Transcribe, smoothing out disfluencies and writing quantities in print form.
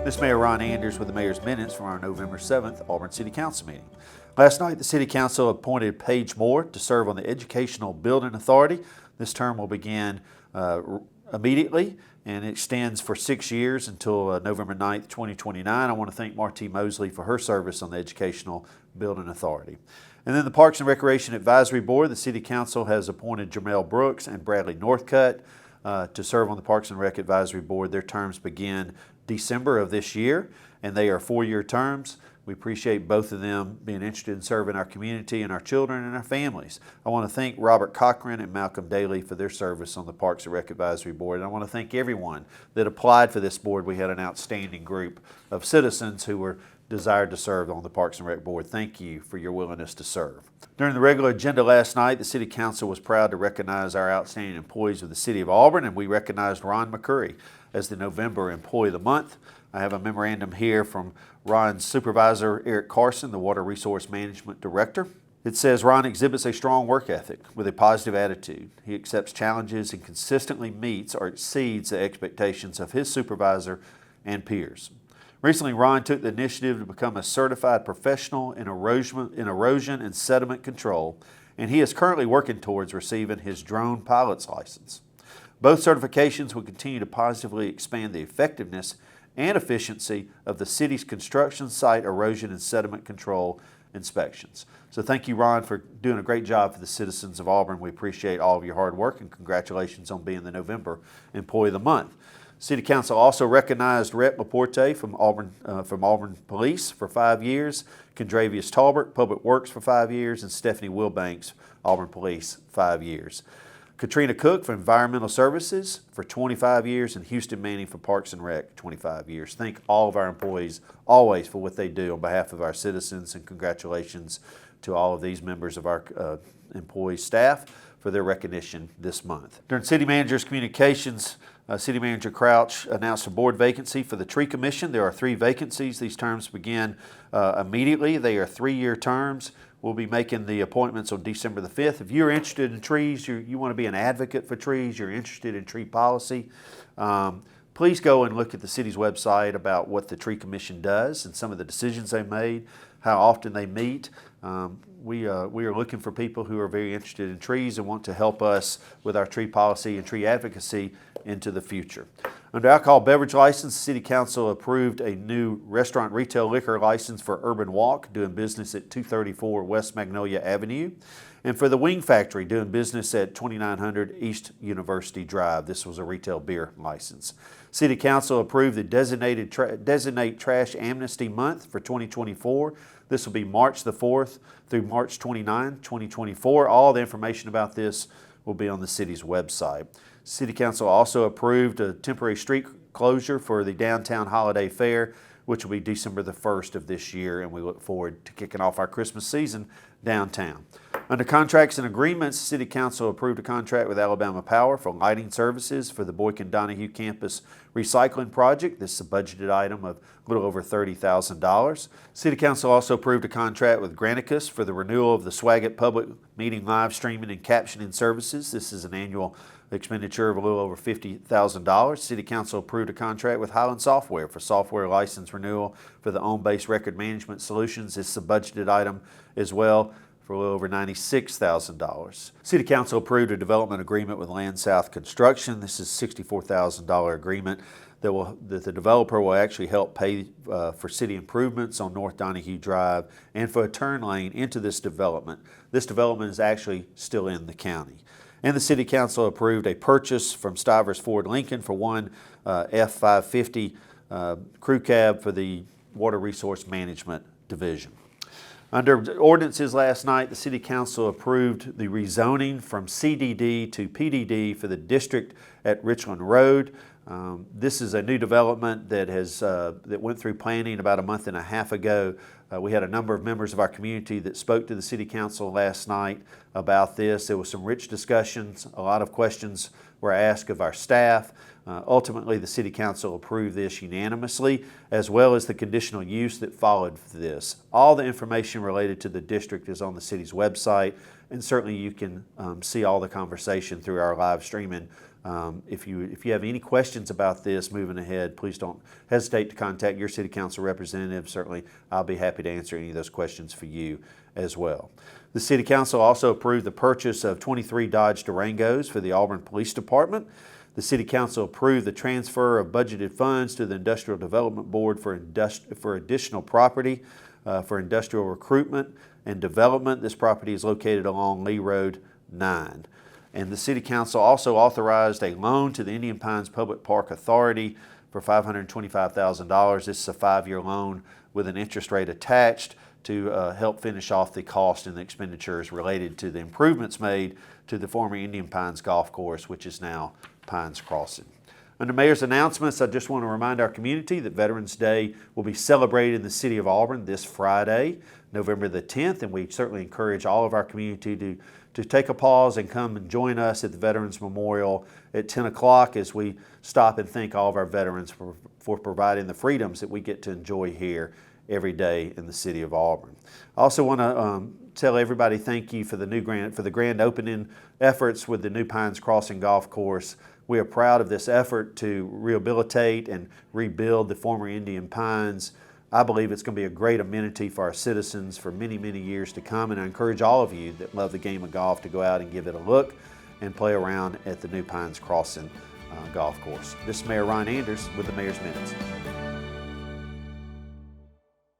This is Mayor Ron Anders with the Mayor's Minutes from our November 7th Auburn City Council meeting. Last night, the City Council appointed Paige Moore to serve on the Educational Building Authority. This term will begin immediately and it extends for 6 years until November 9th, 2029. I want to thank Marty Mosley for her service on the Educational Building Authority. And then the Parks and Recreation Advisory Board, the City Council has appointed Jamel Brooks and Bradley Northcutt to serve on the Parks and Rec Advisory Board. Their terms begin December of this year, and they are 4-year terms. We appreciate both of them being interested in serving our community and our children and our families. I want to thank Robert Cochran and Malcolm Daly for their service on the Parks and Rec Advisory Board. And I want to thank everyone that applied for this board. We had an outstanding group of citizens who were desired to serve on the Parks and Rec Board. Thank you for your willingness to serve. During the regular agenda last night, the City Council was proud to recognize our outstanding employees of the City of Auburn, and we recognized Ron McCurry as the November Employee of the Month. I have a memorandum here from Ron's supervisor, Eric Carson, the Water Resource Management Director. It says, Ron exhibits a strong work ethic with a positive attitude. He accepts challenges and consistently meets or exceeds the expectations of his supervisor and peers. Recently, Ron took the initiative to become a certified professional in erosion and sediment control, and he is currently working towards receiving his drone pilot's license. Both certifications will continue to positively expand the effectiveness and efficiency of the city's construction site erosion and sediment control inspections. So thank you, Ron, for doing a great job for the citizens of Auburn. We appreciate all of your hard work, and congratulations on being the November Employee of the Month. City Council also recognized Rhett Laporte from Auburn Police for 5 years, Kendravius Talbert, Public Works for 5 years, and Stephanie Wilbanks, Auburn Police, 5 years. Katrina Cook for Environmental Services for 25 years, and Houston Manning for Parks and Rec, 25 years. Thank all of our employees always for what they do on behalf of our citizens, and congratulations to all of these members of our employee staff for their recognition this month. During City Manager's communications, City Manager Crouch announced a board vacancy for the Tree Commission. There are 3 vacancies. These terms begin immediately. They are 3-year terms. We'll be making the appointments on December the 5th. If you're interested in trees, you want to be an advocate for trees, you're interested in tree policy, please go and look at the city's website about what the Tree Commission does and some of the decisions they made, how often they meet. We are looking for people who are very interested in trees and want to help us with our tree policy and tree advocacy into the future. Under alcohol beverage license, the City Council approved a new restaurant retail liquor license for Urban Walk, doing business at 234 West Magnolia Avenue, and for the Wing Factory, doing business at 2900 East University Drive. This was a retail beer license. City Council approved the Designate Trash Amnesty Month for 2024. This will be March the 4th through March 29, 2024. All the information about this will be on the city's website. City Council also approved a temporary street closure for the Downtown Holiday Fair, which will be December the 1st of this year, and we look forward to kicking off our Christmas season downtown. Under contracts and agreements, City Council approved a contract with Alabama Power for lighting services for the Boykin Donahue Campus Recycling Project. This is a budgeted item of a little over $30,000. City Council also approved a contract with Granicus for the renewal of the Swaggart Public Meeting live streaming and captioning services. This is an annual expenditure of a little over $50,000. City Council approved a contract with Highland Software for software license renewal for the OwnBase Record Management Solutions. This is a budgeted item as well for a little over $96,000. City Council approved a development agreement with Land South Construction. This is a $64,000 agreement that the developer will actually help pay for city improvements on North Donahue Drive and for a turn lane into this development. This development is actually still in the county. And the City Council approved a purchase from Stivers Ford Lincoln for one F-550 crew cab for the Water Resource Management Division. Under ordinances last night, the City Council approved the rezoning from CDD to PDD for the district at Richland Road. This is a new development that went through planning about a month and a half ago. We had a number of members of our community that spoke to the City Council last night about this. There was some rich discussions. A lot of questions were asked of our staff. Ultimately, the City Council approved this unanimously, as well as the conditional use that followed this. All the information related to the district is on the city's website, and certainly you can see all the conversation through our live streaming. If you have any questions about this moving ahead, please don't hesitate to contact your City Council representative. Certainly, I'll be happy to answer any of those questions for you as well. The City Council also approved the purchase of 23 Dodge Durangos for the Auburn Police Department. The City Council approved the transfer of budgeted funds to the Industrial Development Board for additional property for industrial recruitment and development. This property is located along Lee Road 9. And the City Council also authorized a loan to the Indian Pines Public Park Authority for $525,000. This is a 5-year loan with an interest rate attached to help finish off the cost and the expenditures related to the improvements made to the former Indian Pines Golf Course, which is now Pines Crossing. Under Mayor's announcements, I just want to remind our community that Veterans Day will be celebrated in the city of Auburn this Friday, November the 10th, and we certainly encourage all of our community to take a pause and come and join us at the Veterans Memorial at 10 o'clock as we stop and thank all of our veterans for providing the freedoms that we get to enjoy here every day in the city of Auburn. I also want to tell everybody thank you for the grand opening efforts with the new Pines Crossing Golf Course. We are proud of this effort to rehabilitate and rebuild the former Indian Pines. I believe it's going to be a great amenity for our citizens for many, many years to come, and I encourage all of you that love the game of golf to go out and give it a look and play around at the new Pines Crossing Golf Course. This is Mayor Ron Anders with the Mayor's Minutes.